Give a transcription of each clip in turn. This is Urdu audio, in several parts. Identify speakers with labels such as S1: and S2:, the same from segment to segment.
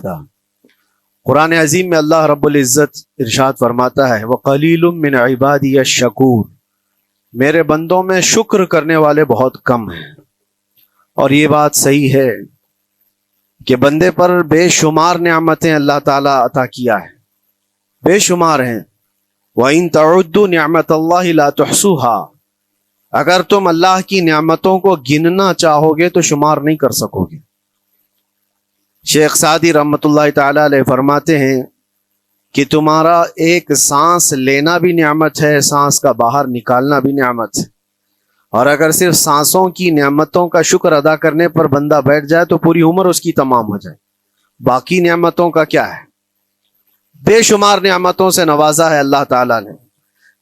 S1: تھا۔ قرآن عظیم میں اللہ رب العزت ارشاد فرماتا ہے وَقَلِيلٌ مِّنْ عِبَادِيَ الشَّكُورُ، میرے بندوں میں شکر کرنے والے بہت کم ہیں۔ اور یہ بات صحیح ہے کہ بندے پر بے شمار نعمتیں اللہ تعالیٰ عطا کیا ہے، بے شمار ہیں۔ وَإِن تَعُدُّوا نِعْمَتَ اللَّهِ لَا تُحْصُوهَا، اگر تم اللہ کی نعمتوں کو گننا چاہو گے تو شمار نہیں کر سکو گے۔ شیخ سعدی رحمۃ اللہ تعالی علیہ فرماتے ہیں کہ تمہارا ایک سانس لینا بھی نعمت ہے، سانس کا باہر نکالنا بھی نعمت ہے، اور اگر صرف سانسوں کی نعمتوں کا شکر ادا کرنے پر بندہ بیٹھ جائے تو پوری عمر اس کی تمام ہو جائے۔ باقی نعمتوں کا کیا ہے؟ بے شمار نعمتوں سے نوازا ہے اللہ تعالیٰ نے،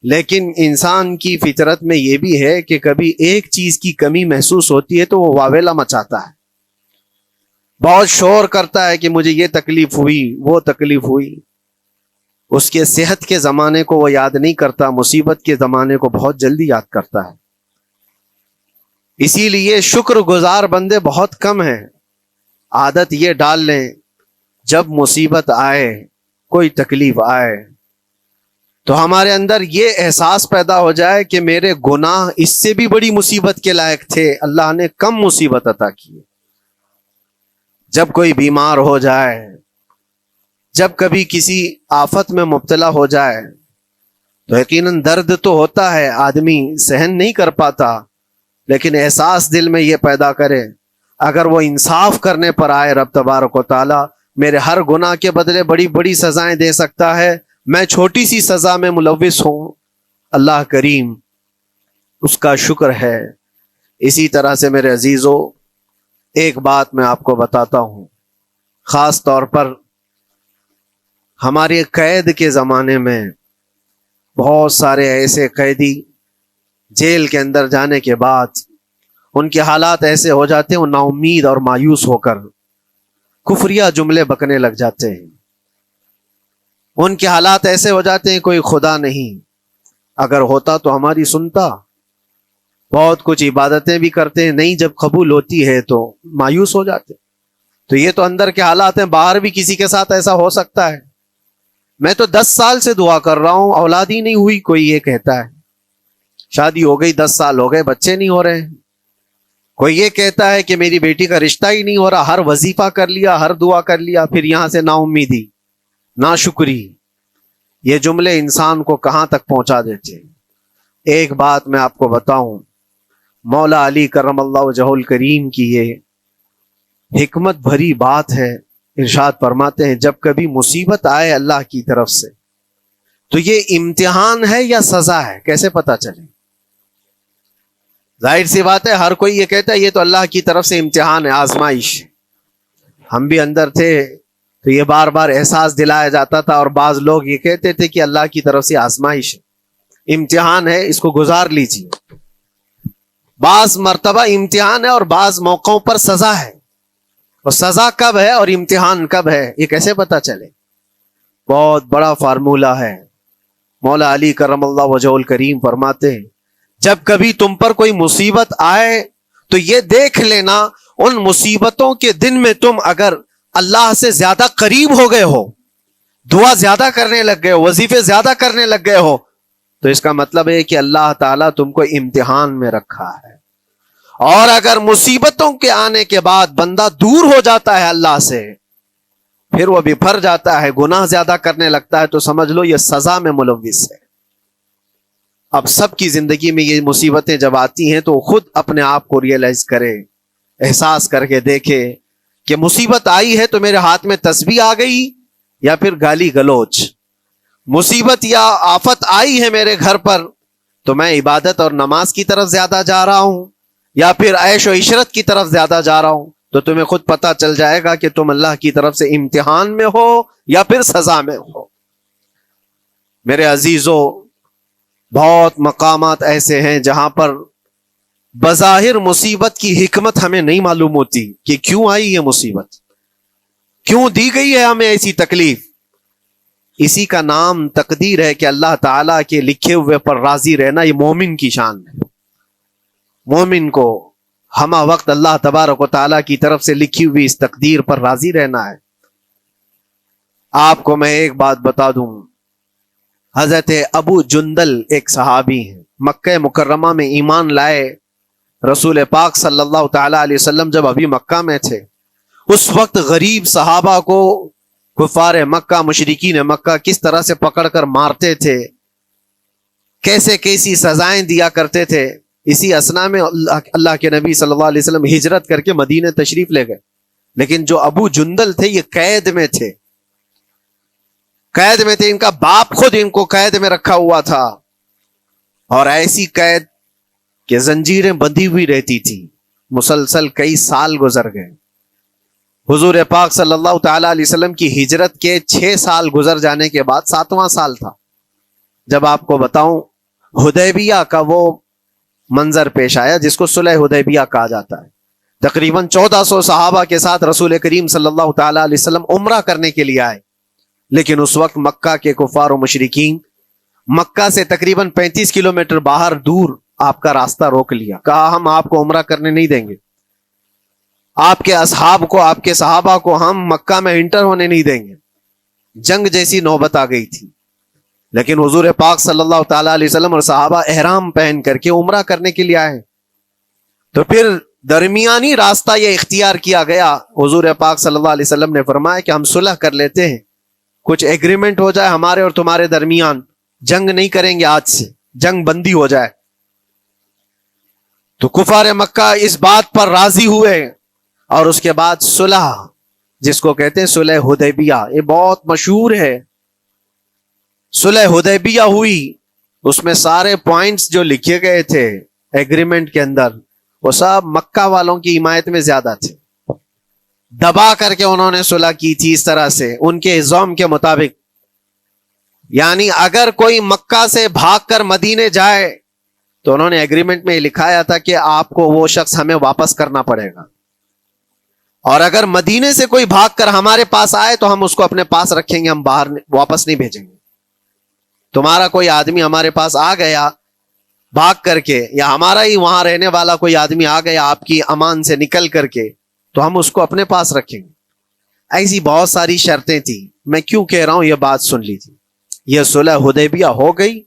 S1: لیکن انسان کی فطرت میں یہ بھی ہے کہ کبھی ایک چیز کی کمی محسوس ہوتی ہے تو وہ واویلا مچاتا ہے، بہت شور کرتا ہے کہ مجھے یہ تکلیف ہوئی، وہ تکلیف ہوئی۔ اس کے صحت کے زمانے کو وہ یاد نہیں کرتا، مصیبت کے زمانے کو بہت جلدی یاد کرتا ہے۔ اسی لیے شکر گزار بندے بہت کم ہیں۔ عادت یہ ڈال لیں، جب مصیبت آئے، کوئی تکلیف آئے، تو ہمارے اندر یہ احساس پیدا ہو جائے کہ میرے گناہ اس سے بھی بڑی مصیبت کے لائق تھے، اللہ نے کم مصیبت عطا کی۔ جب کوئی بیمار ہو جائے، جب کبھی کسی آفت میں مبتلا ہو جائے تو یقیناً درد تو ہوتا ہے، آدمی سہن نہیں کر پاتا، لیکن احساس دل میں یہ پیدا کرے اگر وہ انصاف کرنے پر آئے رب تبارک و تعالی میرے ہر گناہ کے بدلے بڑی بڑی سزائیں دے سکتا ہے، میں چھوٹی سی سزا میں ملوث ہوں، اللہ کریم اس کا شکر ہے۔ اسی طرح سے میرے عزیزو، ایک بات میں آپ کو بتاتا ہوں، خاص طور پر ہمارے قید کے زمانے میں بہت سارے ایسے قیدی جیل کے اندر جانے کے بعد ان کے حالات ایسے ہو جاتے ہیں، وہ نا امید اور مایوس ہو کر کفریہ جملے بکنے لگ جاتے ہیں۔ ان کے حالات ایسے ہو جاتے ہیں کوئی خدا نہیں، اگر ہوتا تو ہماری سنتا۔ بہت کچھ عبادتیں بھی کرتے ہیں، نہیں جب قبول ہوتی ہے تو مایوس ہو جاتے۔ تو یہ تو اندر کے حالات ہیں، باہر بھی کسی کے ساتھ ایسا ہو سکتا ہے۔ میں تو 10 سال سے دعا کر رہا ہوں، اولاد ہی نہیں ہوئی، کوئی یہ کہتا ہے۔ شادی ہو گئی، 10 سال ہو گئے، بچے نہیں ہو رہے ہیں۔ کوئی یہ کہتا ہے کہ میری بیٹی کا رشتہ ہی نہیں ہو رہا، ہر وظیفہ کر لیا، ہر دعا کر لیا، پھر یہاں سے نا امیدی، نا شکری۔ یہ جملے انسان کو کہاں تک پہنچا دیتے ہیں۔ ایک بات میں آپ کو بتاؤں، مولا علی کرم اللہ وجہہ الکریم کی یہ حکمت بھری بات ہے، ارشاد فرماتے ہیں جب کبھی مصیبت آئے اللہ کی طرف سے تو یہ امتحان ہے یا سزا ہے، کیسے پتا چلے؟ ظاہر سی بات ہے، ہر کوئی یہ کہتا ہے یہ تو اللہ کی طرف سے امتحان ہے، آزمائش۔ ہم بھی اندر تھے تو یہ بار بار احساس دلایا جاتا تھا، اور بعض لوگ یہ کہتے تھے کہ اللہ کی طرف سے آزمائش ہے، امتحان ہے، اس کو گزار لیجیے۔ بعض مرتبہ امتحان ہے اور بعض موقعوں پر سزا ہے، اور سزا کب ہے اور امتحان کب ہے یہ کیسے پتا چلے؟ بہت بڑا فارمولہ ہے۔ مولا علی کرم اللہ وجہ الکریم فرماتے ہیں جب کبھی تم پر کوئی مصیبت آئے تو یہ دیکھ لینا ان مصیبتوں کے دن میں تم اگر اللہ سے زیادہ قریب ہو گئے ہو، دعا زیادہ کرنے لگ گئے ہو، وظیفے زیادہ کرنے لگ گئے ہو، تو اس کا مطلب ہے کہ اللہ تعالیٰ تم کو امتحان میں رکھا ہے۔ اور اگر مصیبتوں کے آنے کے بعد بندہ دور ہو جاتا ہے اللہ سے، پھر وہ بفر جاتا ہے، گناہ زیادہ کرنے لگتا ہے، تو سمجھ لو یہ سزا میں ملوث ہے۔ اب سب کی زندگی میں یہ مصیبتیں جب آتی ہیں تو خود اپنے آپ کو ریئلائز کرے، احساس کر کے دیکھے کہ مصیبت آئی ہے تو میرے ہاتھ میں تسبیح آ گئی یا پھر گالی گلوچ، مصیبت یا آفت آئی ہے میرے گھر پر تو میں عبادت اور نماز کی طرف زیادہ جا رہا ہوں یا پھر عیش و عشرت کی طرف زیادہ جا رہا ہوں، تو تمہیں خود پتا چل جائے گا کہ تم اللہ کی طرف سے امتحان میں ہو یا پھر سزا میں ہو۔ میرے عزیزو، بہت مقامات ایسے ہیں جہاں پر بظاہر مصیبت کی حکمت ہمیں نہیں معلوم ہوتی کہ کیوں آئی یہ مصیبت، کیوں دی گئی ہے ہمیں ایسی تکلیف۔ اسی کا نام تقدیر ہے کہ اللہ تعالیٰ کے لکھے ہوئے پر راضی رہنا یہ مومن کی شان ہے۔ مومن کو ہمہ وقت اللہ تبارک و تعالیٰ کی طرف سے لکھی ہوئی اس تقدیر پر راضی رہنا ہے۔ آپ کو میں ایک بات بتا دوں، حضرت ابو جندل ایک صحابی ہیں، مکہ مکرمہ میں ایمان لائے رسول پاک صلی اللہ تعالی علیہ وسلم جب ابھی مکہ میں تھے، اس وقت غریب صحابہ کو کفار مکہ مشرکین مکہ کس طرح سے پکڑ کر مارتے تھے، کیسے کیسی سزائیں دیا کرتے تھے، اسی اسنا میں اللہ کے نبی صلی اللہ علیہ وسلم ہجرت کر کے مدینے تشریف لے گئے. لیکن جو ابو جندل تھے یہ قید میں تھے، قید میں تھے، ان کا باپ خود ان کو قید میں رکھا ہوا تھا، اور ایسی قید کہ زنجیریں بندھی ہوئی رہتی تھی، مسلسل کئی سال گزر گئے. حضور پاک صلی اللہ تعالی علیہ وسلم کی ہجرت کے 6 سال گزر جانے کے بعد 7واں سال تھا جب آپ کو بتاؤں حدیبیہ کا وہ منظر پیش آیا جس کو صلح حدیبیہ کہا جاتا ہے. تقریباً 1400 صحابہ کے ساتھ رسول کریم صلی اللہ تعالی علیہ وسلم عمرہ کرنے کے لیے آئے، لیکن اس وقت مکہ کے کفار و مشرکین مکہ سے تقریباً 35 کلومیٹر باہر دور آپ کا راستہ روک لیا، کہا ہم آپ کو عمرہ کرنے نہیں دیں گے، آپ کے اصحاب کو، آپ کے صحابہ کو ہم مکہ میں انٹر ہونے نہیں دیں گے. جنگ جیسی نوبت آ گئی تھی، لیکن حضور پاک صلی اللہ تعالی علیہ وسلم اور صحابہ احرام پہن کر کے عمرہ کرنے کے لیے آئے. تو پھر درمیانی راستہ یہ اختیار کیا گیا. حضور پاک صلی اللہ علیہ وسلم نے فرمایا کہ ہم صلح کر لیتے ہیں، کچھ ایگریمنٹ ہو جائے ہمارے اور تمہارے درمیان، جنگ نہیں کریں گے، آج سے جنگ بندی ہو جائے. تو کفار مکہ اس بات پر راضی ہوئے، اور اس کے بعد صلح جس کو کہتے ہیں صلح حدیبیہ، یہ بہت مشہور ہے. صلح حدیبیہ ہوئی، اس میں سارے پوائنٹس جو لکھے گئے تھے ایگریمنٹ کے اندر وہ سب مکہ والوں کی حمایت میں زیادہ تھے. دبا کر کے انہوں نے صلح کی تھی اس طرح سے ان کے نظام کے مطابق، یعنی اگر کوئی مکہ سے بھاگ کر مدینے جائے تو انہوں نے ایگریمنٹ میں لکھایا تھا کہ آپ کو وہ شخص ہمیں واپس کرنا پڑے گا، اور اگر مدینے سے کوئی بھاگ کر ہمارے پاس آئے تو ہم اس کو اپنے پاس رکھیں گے، ہم باہر واپس نہیں بھیجیں گے. تمہارا کوئی آدمی ہمارے پاس آ گیا بھاگ کر کے، یا ہمارا ہی وہاں رہنے والا کوئی آدمی آ گیا آپ کی امان سے نکل کر کے، تو ہم اس کو اپنے پاس رکھیں گے. ایسی بہت ساری شرطیں تھیں. میں کیوں کہہ رہا ہوں یہ بات سن لیجیے. یہ صلح حدیبیہ ہو گئی،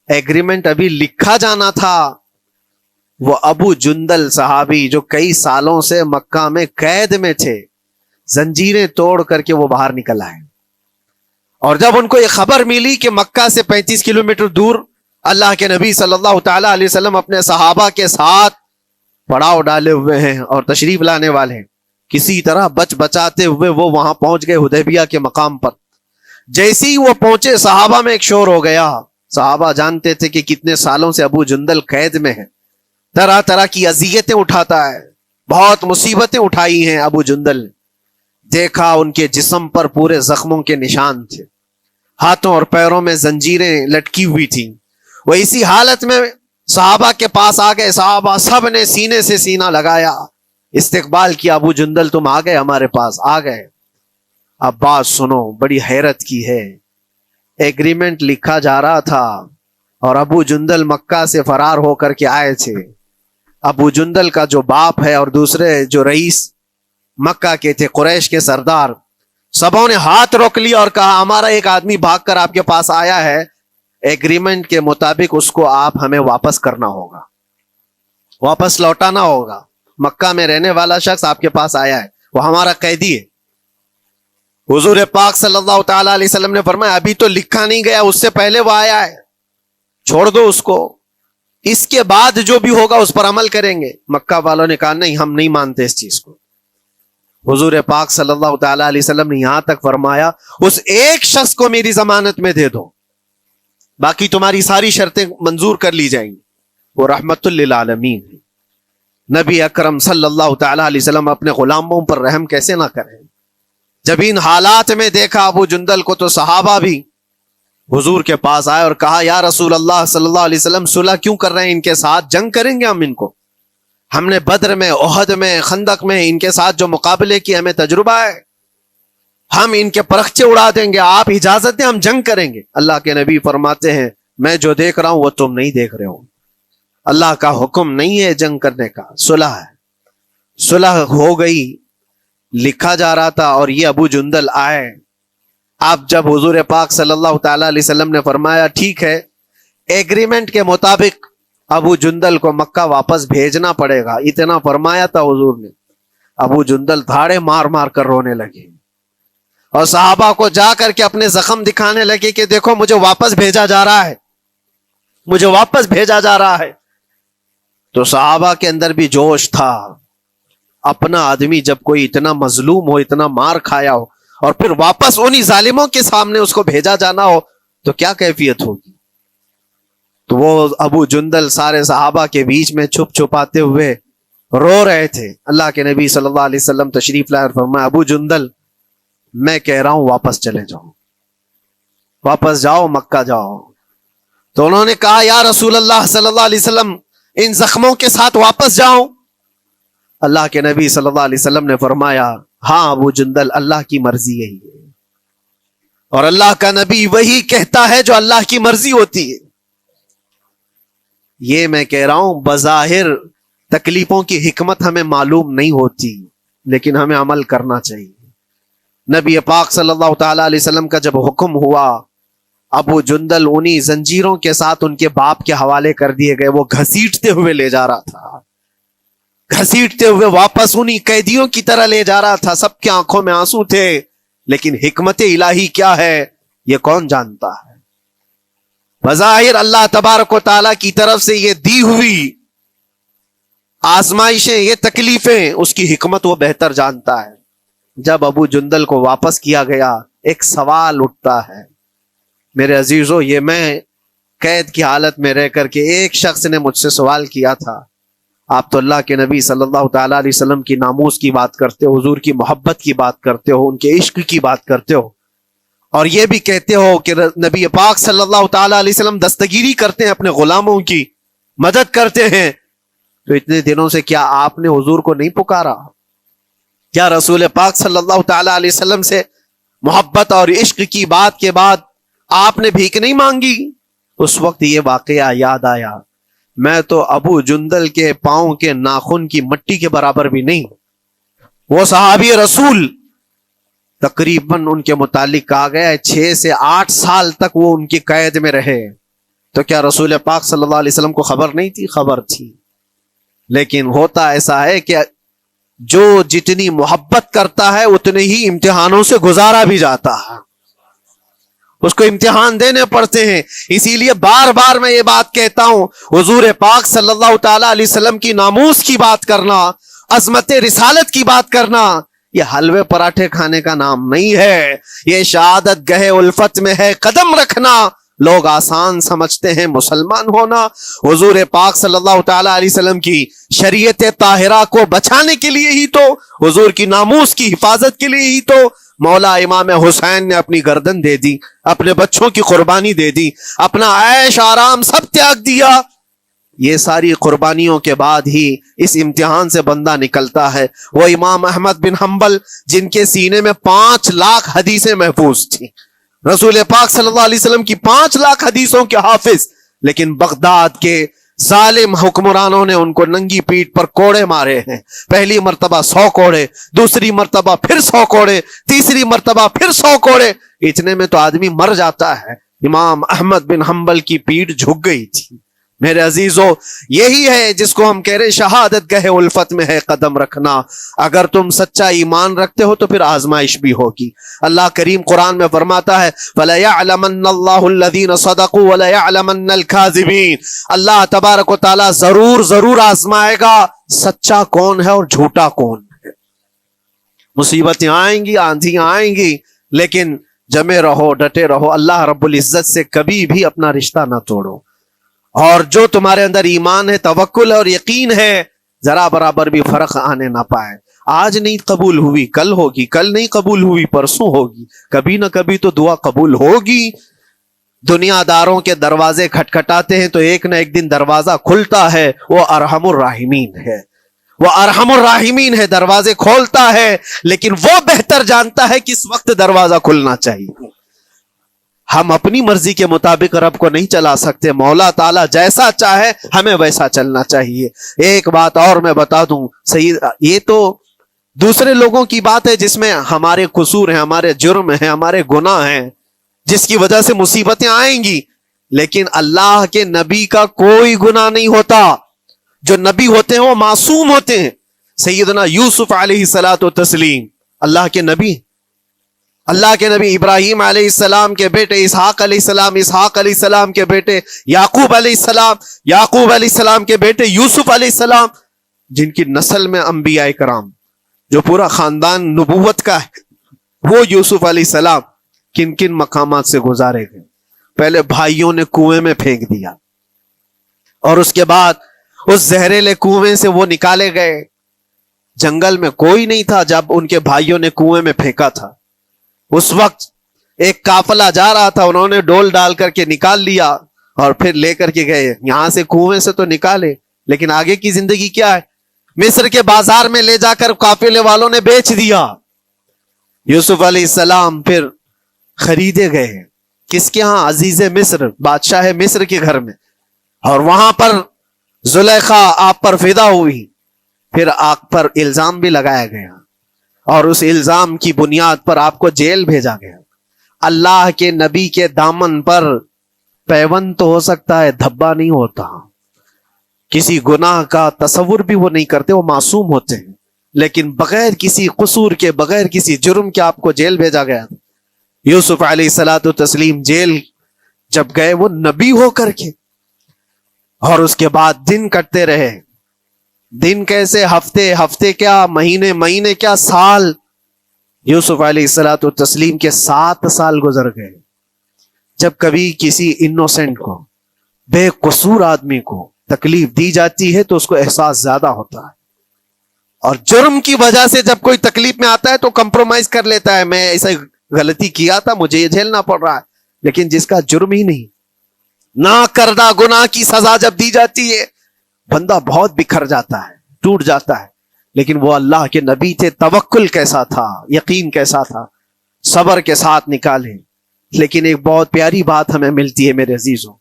S1: ایگریمنٹ ابھی لکھا جانا تھا. وہ ابو جندل صحابی جو کئی سالوں سے مکہ میں قید میں تھے، زنجیریں توڑ کر کے وہ باہر نکل آئے. اور جب ان کو یہ خبر ملی کہ مکہ سے 35 کلومیٹر دور اللہ کے نبی صلی اللہ تعالی علیہ وسلم اپنے صحابہ کے ساتھ پڑاؤ ڈالے ہوئے ہیں اور تشریف لانے والے ہیں، کسی طرح بچ بچاتے ہوئے وہ وہاں پہنچ گئے حدیبیہ کے مقام پر. جیسے ہی وہ پہنچے صحابہ میں ایک شور ہو گیا. صحابہ جانتے تھے کہ کتنے سالوں سے ابو جندل قید میں ہے، طرح طرح کی اذیتیں اٹھاتا ہے، بہت مصیبتیں اٹھائی ہیں ابو جندل. دیکھا ان کے جسم پر پورے زخموں کے نشان تھے، ہاتھوں اور پیروں میں زنجیریں لٹکی ہوئی تھیں. وہ اسی حالت میں صحابہ کے پاس آ گئے. صحابہ سب نے سینے سے سینہ لگایا، استقبال کیا. ابو جندل تم آ گئے ہمارے پاس، آ گئے. اب بات سنو، بڑی حیرت کی ہے. ایگریمنٹ لکھا جا رہا تھا اور ابو جندل مکہ سے فرار ہو کر کے آئے تھے. ابو جندل کا جو باپ ہے اور دوسرے جو رئیس مکہ کے تھے، قریش کے سردار، سبوں نے ہاتھ روک لیا اور کہا ہمارا ایک آدمی بھاگ کر آپ کے پاس آیا ہے، ایگریمنٹ کے مطابق اس کو آپ ہمیں واپس کرنا ہوگا، واپس لوٹانا ہوگا. مکہ میں رہنے والا شخص آپ کے پاس آیا ہے، وہ ہمارا قیدی ہے. حضور پاک صلی اللہ تعالی علیہ وسلم نے فرمایا ابھی تو لکھا نہیں گیا، اس سے پہلے وہ آیا ہے، چھوڑ دو اس کو، اس کے بعد جو بھی ہوگا اس پر عمل کریں گے. مکہ والوں نے کہا نہیں، ہم نہیں مانتے اس چیز کو. حضور پاک صلی اللہ تعالی علیہ وسلم نے یہاں تک فرمایا اس ایک شخص کو میری ضمانت میں دے دو، باقی تمہاری ساری شرطیں منظور کر لی جائیں گی. وہ رحمت للعالمین. نبی اکرم صلی اللہ تعالی علیہ وسلم اپنے غلاموں پر رحم کیسے نہ کریں. جب ان حالات میں دیکھا ابو جندل کو تو صحابہ بھی حضور کے پاس آئے اور کہا یا رسول اللہ صلی اللہ علیہ وسلم صلح کیوں کر رہے ہیں ان کے ساتھ؟ جنگ کریں گے ہم ان کو، ہم نے بدر میں، احد میں، خندق میں ان کے ساتھ جو مقابلے کی ہمیں تجربہ ہے، ہم ان کے پرخچے اڑا دیں گے، آپ اجازت دیں ہم جنگ کریں گے. اللہ کے نبی فرماتے ہیں میں جو دیکھ رہا ہوں وہ تم نہیں دیکھ رہے ہو. اللہ کا حکم نہیں ہے جنگ کرنے کا، صلح ہے. صلح ہو گئی، لکھا جا رہا تھا، اور یہ ابو جندل آئے آپ جب حضور پاک صلی اللہ تعالی علیہ وسلم نے فرمایا ٹھیک ہے ایگریمنٹ کے مطابق ابو جندل کو مکہ واپس بھیجنا پڑے گا، اتنا فرمایا تھا حضور نے، ابو جندل دھاڑے مار مار کر رونے لگے اور صحابہ کو جا کر کے اپنے زخم دکھانے لگے کہ دیکھو مجھے واپس بھیجا جا رہا ہے، مجھے واپس بھیجا جا رہا ہے۔ تو صحابہ کے اندر بھی جوش تھا، اپنا آدمی جب کوئی اتنا مظلوم ہو، اتنا مار کھایا ہو، اور پھر واپس انہی ظالموں کے سامنے اس کو بھیجا جانا ہو تو کیا کیفیت ہوگی۔ تو وہ ابو جندل سارے صحابہ کے بیچ میں چھپ چھپاتے ہوئے رو رہے تھے۔ اللہ کے نبی صلی اللہ علیہ وسلم تشریف لائے اور فرمایا ابو جندل میں کہہ رہا ہوں واپس چلے جاؤ، واپس جاؤ، مکہ جاؤ۔ تو انہوں نے کہا یا رسول اللہ صلی اللہ علیہ وسلم ان زخموں کے ساتھ واپس جاؤ؟ اللہ کے نبی صلی اللہ علیہ وسلم نے فرمایا ہاں ابو جندل اللہ کی مرضی یہی ہے، اور اللہ کا نبی وہی کہتا ہے جو اللہ کی مرضی ہوتی ہے۔ یہ میں کہہ رہا ہوں بظاہر تکلیفوں کی حکمت ہمیں معلوم نہیں ہوتی، لیکن ہمیں عمل کرنا چاہیے۔ نبی پاک صلی اللہ تعالی علیہ وسلم کا جب حکم ہوا، ابو جندل انہی زنجیروں کے ساتھ ان کے باپ کے حوالے کر دیے گئے، وہ گھسیٹتے ہوئے لے جا رہا تھا، گھسیٹتے ہوئے واپس انہی قیدیوں کی طرح لے جا رہا تھا، سب کی آنکھوں میں آنسو تھے، لیکن حکمت الہی کیا ہے یہ کون جانتا ہے۔ بظاہر اللہ تبارک و تعالیٰ کی طرف سے یہ دی ہوئی آزمائشیں، یہ تکلیفیں، اس کی حکمت وہ بہتر جانتا ہے۔ جب ابو جندل کو واپس کیا گیا ایک سوال اٹھتا ہے میرے عزیزو، یہ میں قید کی حالت میں رہ کر کے ایک شخص نے مجھ سے سوال کیا تھا، آپ تو اللہ کے نبی صلی اللہ تعالی علیہ وسلم کی ناموس کی بات کرتے ہو، حضور کی محبت کی بات کرتے ہو، ان کے عشق کی بات کرتے ہو، اور یہ بھی کہتے ہو کہ نبی پاک صلی اللہ تعالی علیہ وسلم دستگیری کرتے ہیں، اپنے غلاموں کی مدد کرتے ہیں، تو اتنے دنوں سے کیا آپ نے حضور کو نہیں پکارا؟ کیا رسول پاک صلی اللہ تعالی علیہ وسلم سے محبت اور عشق کی بات کے بعد آپ نے بھیک نہیں مانگی؟ اس وقت یہ واقعہ یاد آیا، میں تو ابو جندل کے پاؤں کے ناخن کی مٹی کے برابر بھی نہیں، وہ صحابی رسول تقریباً ان کے متعلق کہا گیا ہے 6 سے 8 سال تک وہ ان کی قید میں رہے، تو کیا رسول پاک صلی اللہ علیہ وسلم کو خبر نہیں تھی؟ خبر تھی، لیکن ہوتا ایسا ہے کہ جو جتنی محبت کرتا ہے اتنے ہی امتحانوں سے گزارا بھی جاتا ہے، اس کو امتحان دینے پڑتے ہیں۔ اسی لیے بار بار میں یہ بات کہتا ہوں، حضور پاک صلی اللہ تعالی علیہ وسلم کی ناموس کی بات کرنا، عظمت رسالت کی بات کرنا، یہ حلوے پراٹھے کھانے کا نام نہیں ہے، یہ شہادت گہے الفت میں ہے قدم رکھنا۔ لوگ آسان سمجھتے ہیں مسلمان ہونا، حضور پاک صلی اللہ تعالی علیہ وسلم کی شریعت طاہرہ کو بچانے کے لیے ہی تو، حضور کی ناموس کی حفاظت کے لیے ہی تو مولا امام حسین نے اپنی گردن دے دی، اپنے بچوں کی قربانی دے دی، اپنا عیش آرام سب تیاگ دیا۔ یہ ساری قربانیوں کے بعد ہی اس امتحان سے بندہ نکلتا ہے۔ وہ امام احمد بن حنبل جن کے سینے میں 5 لاکھ حدیثیں محفوظ تھیں، رسول پاک صلی اللہ علیہ وسلم کی 5 لاکھ حدیثوں کے حافظ، لیکن بغداد کے ظالم حکمرانوں نے ان کو ننگی پیٹھ پر کوڑے مارے ہیں، پہلی مرتبہ 100 کوڑے، دوسری مرتبہ پھر 100 کوڑے، تیسری مرتبہ پھر 100 کوڑے، اتنے میں تو آدمی مر جاتا ہے۔ امام احمد بن حنبل کی پیٹھ جھک گئی تھی۔ میرے عزیزو، یہی ہے جس کو ہم کہہ رہے شہادت گہے الفت میں ہے قدم رکھنا۔ اگر تم سچا ایمان رکھتے ہو تو پھر آزمائش بھی ہوگی۔ اللہ کریم قرآن میں فرماتا ہے فَلَيَعْلَمَنَّ اللَّهُ الَّذِينَ صَدَقُوا وَلَيَعْلَمَنَّ الْكَاذِبِينَ۔ اللہ تبارک و تعالیٰ ضرور آزمائے گا سچا کون ہے اور جھوٹا کون ہے۔ مصیبتیں آئیں گی، آندھیاں آئیں گی، لیکن جمے رہو، ڈٹے رہو، اللہ رب العزت سے کبھی بھی اپنا رشتہ نہ توڑو، اور جو تمہارے اندر ایمان ہے، توکل اور یقین ہے، ذرا برابر بھی فرق آنے نہ پائے۔ آج نہیں قبول ہوئی کل ہوگی، کل نہیں قبول ہوئی پرسوں ہوگی، کبھی نہ کبھی تو دعا قبول ہوگی۔ دنیا داروں کے دروازے کھٹکھٹاتے ہیں تو ایک نہ ایک دن دروازہ کھلتا ہے، وہ ارحم الراحمین ہے، وہ ارحم الراحمین ہے، دروازے کھولتا ہے، لیکن وہ بہتر جانتا ہے کس وقت دروازہ کھلنا چاہیے۔ ہم اپنی مرضی کے مطابق رب کو نہیں چلا سکتے، مولا تعالیٰ جیسا چاہے ہمیں ویسا چلنا چاہیے۔ ایک بات اور میں بتا دوں، یہ تو دوسرے لوگوں کی بات ہے جس میں ہمارے قصور ہیں، ہمارے جرم ہیں، ہمارے گناہ ہیں، جس کی وجہ سے مصیبتیں آئیں گی، لیکن اللہ کے نبی کا کوئی گناہ نہیں ہوتا. جو نبی ہوتے ہیں وہ معصوم ہوتے ہیں. سیدنا یوسف علیہ الصلوۃ والتسلیم اللہ کے نبی، اللہ کے نبی ابراہیم علیہ السلام کے بیٹے اسحاق علیہ السلام، اسحاق علیہ السلام کے بیٹے یعقوب علیہ السلام، یعقوب علیہ السلام کے بیٹے یوسف علیہ السلام، جن کی نسل میں انبیاء کرام، جو پورا خاندان نبوت کا ہے، وہ یوسف علیہ السلام کن کن مقامات سے گزارے گئے. پہلے بھائیوں نے کنویں میں پھینک دیا، اور اس کے بعد اس زہریلے کنویں سے وہ نکالے گئے. جنگل میں کوئی نہیں تھا جب ان کے بھائیوں نے کنویں میں پھینکا تھا. اس وقت ایک قافلہ جا رہا تھا، انہوں نے ڈول ڈال کر کے نکال لیا اور پھر لے کر کے گئے. یہاں سے کنویں سے تو نکالے، لیکن آگے کی زندگی کیا ہے؟ مصر کے بازار میں لے جا کر قافلے والوں نے بیچ دیا. یوسف علیہ السلام پھر خریدے گئے. کس کے ہاں؟ عزیز مصر، بادشاہ مصر کے گھر میں. اور وہاں پر زلیخا آپ پر فدا ہوئی. پھر آپ پر الزام بھی لگایا گیا، اور اس الزام کی بنیاد پر آپ کو جیل بھیجا گیا. اللہ کے نبی کے دامن پر پیوند تو ہو سکتا ہے، دھبا نہیں ہوتا. کسی گناہ کا تصور بھی وہ نہیں کرتے، وہ معصوم ہوتے ہیں. لیکن بغیر کسی قصور کے، بغیر کسی جرم کے آپ کو جیل بھیجا گیا. یوسف علیہ الصلوۃ والتسلیم جیل جب گئے وہ نبی ہو کر کے، اور اس کے بعد دن کٹتے رہے. دن کیسے؟ ہفتے، ہفتے کیا مہینے، مہینے کیا سال. یوسف علیہ الصلوۃ والتسلیم کے 7 سال گزر گئے. جب کبھی کسی انوسینٹ کو، بے قصور آدمی کو تکلیف دی جاتی ہے تو اس کو احساس زیادہ ہوتا ہے، اور جرم کی وجہ سے جب کوئی تکلیف میں آتا ہے تو کمپرومائز کر لیتا ہے. میں ایسا غلطی کیا تھا، مجھے یہ جھیلنا پڑ رہا ہے. لیکن جس کا جرم ہی نہیں، نہ کردہ گناہ کی سزا جب دی جاتی ہے، بندہ بہت بکھر جاتا ہے، ٹوٹ جاتا ہے. لیکن وہ اللہ کے نبی تھے. توکل کیسا تھا، یقین کیسا تھا، صبر کے ساتھ نکالے. لیکن ایک بہت پیاری بات ہمیں ملتی ہے میرے عزیزوں،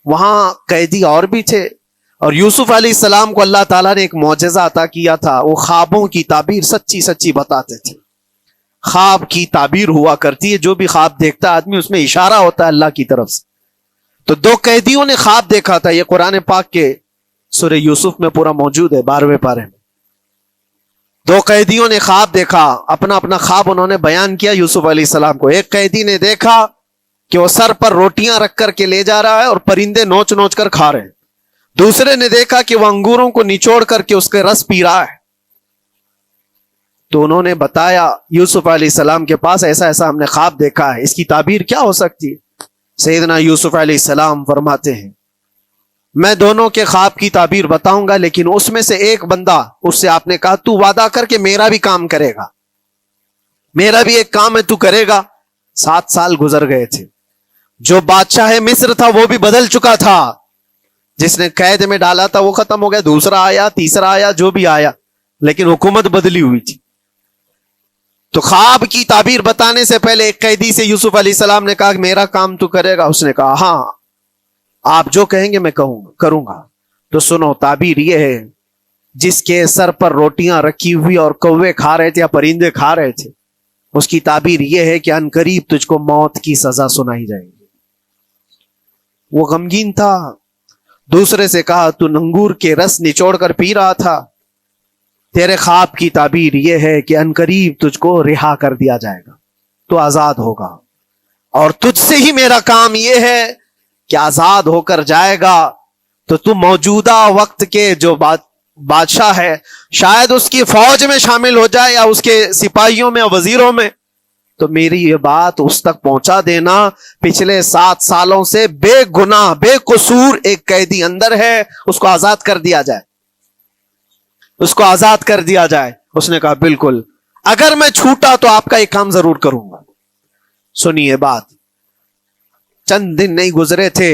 S1: وہاں قیدی اور بھی تھے، اور یوسف علیہ السلام کو اللہ تعالیٰ نے ایک معجزہ عطا کیا تھا. وہ خوابوں کی تعبیر سچی سچی بتاتے تھے. خواب کی تعبیر ہوا کرتی ہے، جو بھی خواب دیکھتا آدمی اس میں اشارہ ہوتا ہے اللہ کی طرف سے. تو 2 قیدیوں نے خواب دیکھا تھا. یہ قرآن پاک کے سورہ یوسف میں پورا موجود ہے، 12ویں پارے میں. 2 قیدیوں نے خواب دیکھا، اپنا اپنا خواب انہوں نے بیان کیا یوسف علیہ السلام کو. ایک قیدی نے دیکھا کہ وہ سر پر روٹیاں رکھ کر کے لے جا رہا ہے اور پرندے نوچ نوچ کر کھا رہے ہیں. دوسرے نے دیکھا کہ وہ انگوروں کو نچوڑ کر کے اس کے رس پی رہا ہے. تو انہوں نے بتایا یوسف علیہ السلام کے پاس، ایسا ایسا ہم نے خواب دیکھا ہے، اس کی تعبیر کیا ہو سکتی ہے؟ سیدنا یوسف علیہ السلام فرماتے ہیں، میں دونوں کے خواب کی تعبیر بتاؤں گا، لیکن اس میں سے ایک بندہ، اس سے آپ نے کہا تو وعدہ کر کے میرا بھی کام کرے گا، میرا بھی ایک کام ہے تو کرے گا. 7 سال گزر گئے تھے. جو بادشاہ مصر تھا وہ بھی بدل چکا تھا. جس نے قید میں ڈالا تھا وہ ختم ہو گیا، دوسرا آیا، تیسرا آیا، جو بھی آیا، لیکن حکومت بدلی ہوئی تھی. تو خواب کی تعبیر بتانے سے پہلے ایک قیدی سے یوسف علیہ السلام نے کہا کہ میرا کام تو کرے گا. اس نے کہا ہاں، آپ جو کہیں گے میں کروں گا. تو سنو، تعبیر یہ ہے، جس کے سر پر روٹیاں رکھی ہوئی اور کوے کھا رہے تھے یا پرندے کھا رہے تھے، اس کی تعبیر یہ ہے کہ عنقریب تجھ کو موت کی سزا سنائی جائے گی. وہ غمگین تھا. دوسرے سے کہا تو انگور کے رس نچوڑ کر پی رہا تھا، تیرے خواب کی تعبیر یہ ہے کہ عنقریب تجھ کو رہا کر دیا جائے گا، تو آزاد ہوگا، اور تجھ سے ہی میرا کام یہ ہے کہ آزاد ہو کر جائے گا تو تو موجودہ وقت کے جو بادشاہ ہے، شاید اس کی فوج میں شامل ہو جائے یا اس کے سپاہیوں میں یا وزیروں میں. تو میری یہ بات اس تک پہنچا دینا، پچھلے 7 سالوں سے بے گناہ بے قصور ایک قیدی اندر ہے، اس کو آزاد کر دیا جائے، اس کو آزاد کر دیا جائے. اس نے کہا بالکل، اگر میں چھوٹا تو آپ کا ایک کام ضرور کروں گا. سنیے بات، چند دن نہیں گزرے تھے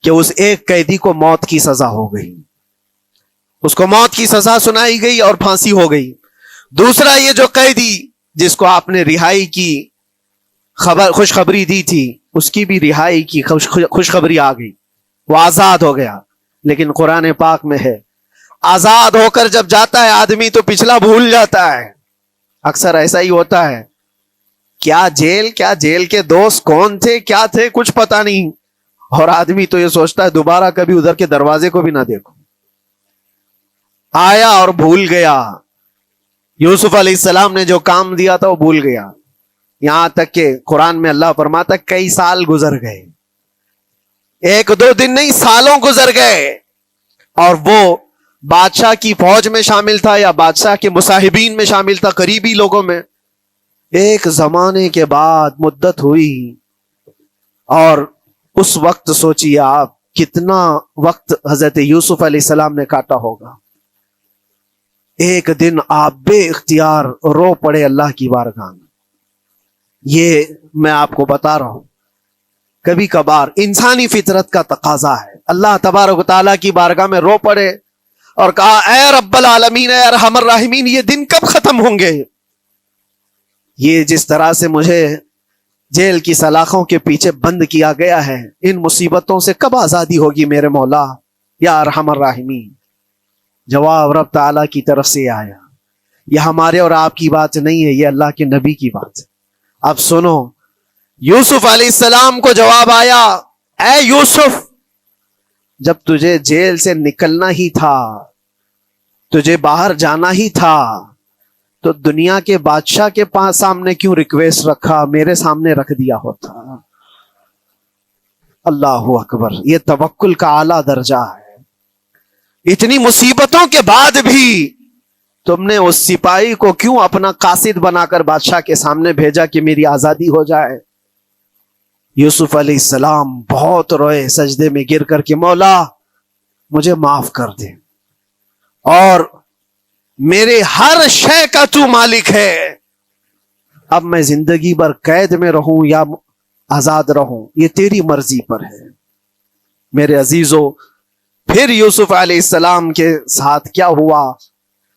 S1: کہ اس ایک قیدی کو موت کی سزا ہو گئی. اس کو موت کی سزا سنائی گئی اور پھانسی ہو گئی. دوسرا یہ جو قیدی جس کو آپ نے رہائی کی خوشخبری دی تھی، اس کی بھی رہائی کی خوشخبری آ گئی، وہ آزاد ہو گیا. لیکن قرآن پاک میں ہے آزاد ہو کر جب جاتا ہے آدمی تو پچھلا بھول جاتا ہے. اکثر ایسا ہی ہوتا ہے. کیا جیل کے دوست کون تھے کیا تھے کچھ پتا نہیں, اور آدمی تو یہ سوچتا ہے دوبارہ کبھی ادھر کے دروازے کو بھی نہ دیکھو. آیا اور بھول گیا. یوسف علیہ السلام نے جو کام دیا تھا وہ بھول گیا. یہاں تک کہ قرآن میں اللہ فرماتا کئی سال گزر گئے, 1-2 دن نہیں سالوں گزر گئے, اور وہ بادشاہ کی فوج میں شامل تھا یا بادشاہ کے مصاحبین میں شامل تھا, قریبی لوگوں میں. ایک زمانے کے بعد مدت ہوئی, اور اس وقت سوچیے آپ کتنا وقت حضرت یوسف علیہ السلام نے کاٹا ہوگا. ایک دن آپ بے اختیار رو پڑے اللہ کی بارگاہ میں. یہ میں آپ کو بتا رہا ہوں, کبھی کبھار انسانی فطرت کا تقاضا ہے. اللہ تبارک و تعالیٰ کی بارگاہ میں رو پڑے اور کہا اے رب العالمین اے ارحم الراحمین, یہ دن کب ختم ہوں گے؟ یہ جس طرح سے مجھے جیل کی سلاخوں کے پیچھے بند کیا گیا ہے, ان مصیبتوں سے کب آزادی ہوگی میرے مولا یا ارحم الراحمین؟ جواب رب تعالیٰ کی طرف سے آیا. یہ ہمارے اور آپ کی بات نہیں ہے, یہ اللہ کے نبی کی بات ہے. اب سنو, یوسف علیہ السلام کو جواب آیا, اے یوسف جب تجھے جیل سے نکلنا ہی تھا, تجھے باہر جانا ہی تھا, تو دنیا کے بادشاہ کے پاس سامنے کیوں ریکویسٹ رکھا, میرے سامنے رکھ دیا ہوتا. اللہ اکبر, یہ توکل کا اعلیٰ درجہ ہے. اتنی مصیبتوں کے بعد بھی تم نے اس سپاہی کو کیوں اپنا قاصد بنا کر بادشاہ کے سامنے بھیجا کہ میری آزادی ہو جائے؟ یوسف علیہ السلام بہت روئے سجدے میں گر کر کے, مولا مجھے معاف کر دے, اور میرے ہر شے کا تو مالک ہے. اب میں زندگی بھر قید میں رہوں یا آزاد رہوں یہ تیری مرضی پر ہے. میرے عزیزو, پھر یوسف علیہ السلام کے ساتھ کیا ہوا؟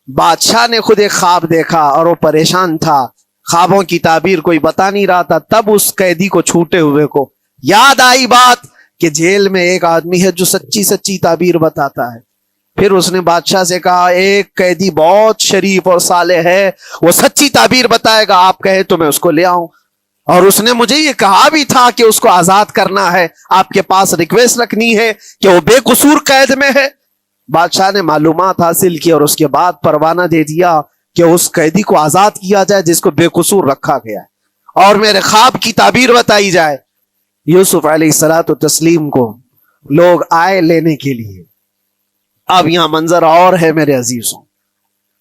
S1: بادشاہ نے خود ایک خواب دیکھا اور وہ پریشان تھا, خوابوں کی تعبیر کوئی بتا نہیں رہا تھا. تب اس قیدی کو چھوٹے ہوئے کو یاد آئی بات کہ جیل میں ایک آدمی ہے جو سچی سچی تعبیر بتاتا ہے. پھر اس نے بادشاہ سے کہا ایک قیدی بہت شریف اور صالح ہے, وہ سچی تعبیر بتائے گا, آپ کہے تو میں اس کو لے آؤں. اور اس نے مجھے یہ کہا بھی تھا کہ اس کو آزاد کرنا ہے, آپ کے پاس ریکویسٹ رکھنی ہے کہ وہ بے قصور قید میں ہے. بادشاہ نے معلومات حاصل کی اور اس کے بعد پروانہ دے دیا کہ اس قیدی کو آزاد کیا جائے جس کو بے قصور رکھا گیا ہے, اور میرے خواب کی تعبیر بتائی جائے. یوسف علیہ الصلوۃ والتسلیم کو لوگ آئے لینے کے لیے. اب یہاں منظر اور ہے میرے عزیزوں.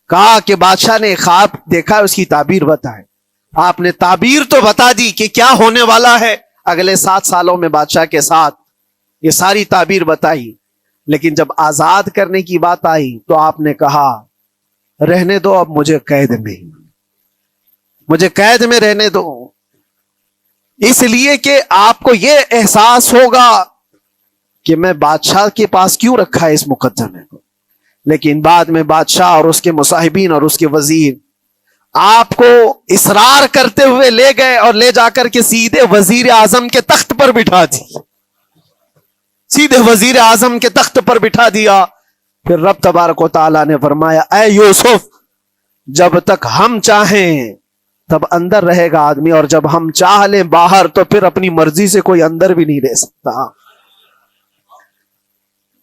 S1: کہا کہ بادشاہ نے خواب دیکھا, اس کی تعبیر بتائے. آپ نے تعبیر تو بتا دی کہ کیا ہونے والا ہے اگلے 7 سالوں میں بادشاہ کے ساتھ, یہ ساری تعبیر بتائی. لیکن جب آزاد کرنے کی بات آئی تو آپ نے کہا رہنے دو, اب مجھے قید میں رہنے دو, اس لیے کہ آپ کو یہ احساس ہوگا کہ میں بادشاہ کے پاس کیوں رکھا ہے اس مقدمے کو. لیکن بعد میں بادشاہ اور اس کے مصاحبین اور اس کے وزیر آپ کو اصرار کرتے ہوئے لے گئے اور لے جا کر کے سیدھے وزیر اعظم کے تخت پر بٹھا دی, سیدھے وزیر اعظم کے تخت پر بٹھا دیا. پھر رب تبارک و تعالیٰ نے فرمایا اے یوسف جب تک ہم چاہیں تب اندر رہے گا آدمی, اور جب ہم چاہ لیں باہر تو پھر اپنی مرضی سے کوئی اندر بھی نہیں رہ سکتا.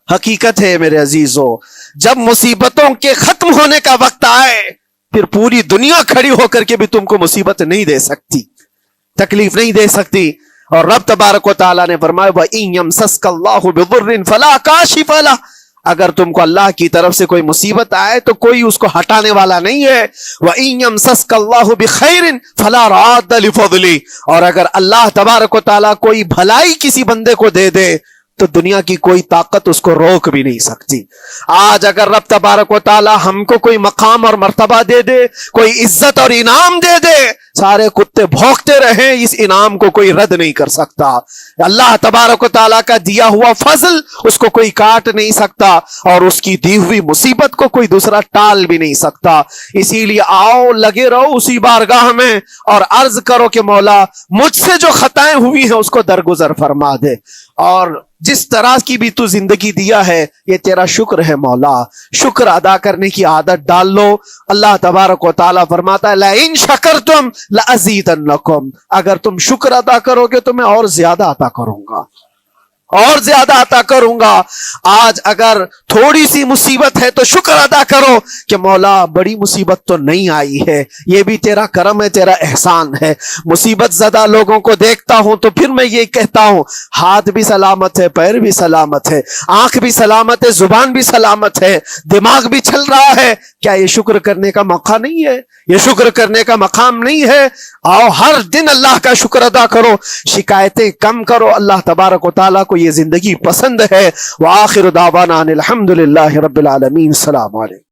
S1: حقیقت ہے میرے عزیزو, جب مصیبتوں کے ختم ہونے کا وقت آئے پھر پوری دنیا کھڑی ہو کر کے بھی تم کو مصیبت نہیں دے سکتی, تکلیف نہیں دے سکتی. اور رب تبارک و تعالیٰ نے فرمایا وَإِن يَمْسَسْكَ اللَّهُ بِضُرٍّ فَلَا كَاشِفَ لَهُ, اگر تم کو اللہ کی طرف سے کوئی مصیبت آئے تو کوئی اس کو ہٹانے والا نہیں ہے. وَإِن يَمْسَسْكَ اللَّهُ بِخَيْرٍ فَلَا رَادَّ لِفَضْلِهِ, اور اگر اللہ تبارک و تعالیٰ کوئی بھلائی کسی بندے کو دے دے تو دنیا کی کوئی طاقت اس کو روک بھی نہیں سکتی. آج اگر رب تبارک و تعالیٰ ہم کو کوئی مقام اور مرتبہ دے دے, کوئی عزت اور انعام دے دے, سارے کتے بھونکتے رہیں, اس انعام کو کوئی رد نہیں کر سکتا. اللہ تبارک و تعالیٰ کا دیا ہوا فضل اس کو کوئی کاٹ نہیں سکتا, اور اس کی دی ہوئی مصیبت کو کوئی دوسرا ٹال بھی نہیں سکتا. اسی لیے آؤ لگے رہو اسی بارگاہ میں اور عرض کرو کہ مولا مجھ سے جو خطائیں ہوئی ہیں اس کو درگزر فرما دے. اور جس طرح کی بھی تو زندگی دیا ہے یہ تیرا شکر ہے مولا، شکر ادا کرنے کی عادت ڈال لو۔ اللہ تبارک و تعالیٰ فرماتا ہے لَإِن شَكَرْتُمْ لَأَزِيدَنَّكُمْ، اگر تم شکر ادا کرو گے تو میں اور زیادہ عطا کروں گا، اور زیادہ عطا کروں گا۔ آج اگر تھوڑی سی مصیبت ہے تو شکر ادا کرو کہ مولا بڑی مصیبت تو نہیں آئی ہے، یہ بھی تیرا کرم ہے، تیرا احسان ہے۔ مصیبت زدہ لوگوں کو دیکھتا ہوں تو پھر میں یہ کہتا ہوں ہاتھ بھی سلامت ہے، پیر بھی سلامت ہے، آنکھ بھی سلامت ہے، زبان بھی سلامت ہے، دماغ بھی چل رہا ہے، کیا یہ شکر کرنے کا موقع نہیں ہے؟ یہ شکر کرنے کا مقام نہیں ہے؟ آؤ ہر دن اللہ کا شکر ادا کرو، شکایتیں کم کرو۔ اللہ تبارک و تعالیٰ کو یہ زندگی پسند ہے۔ وآخر دعوانا ان الحمد للہ رب العالمین۔ السلام علیکم۔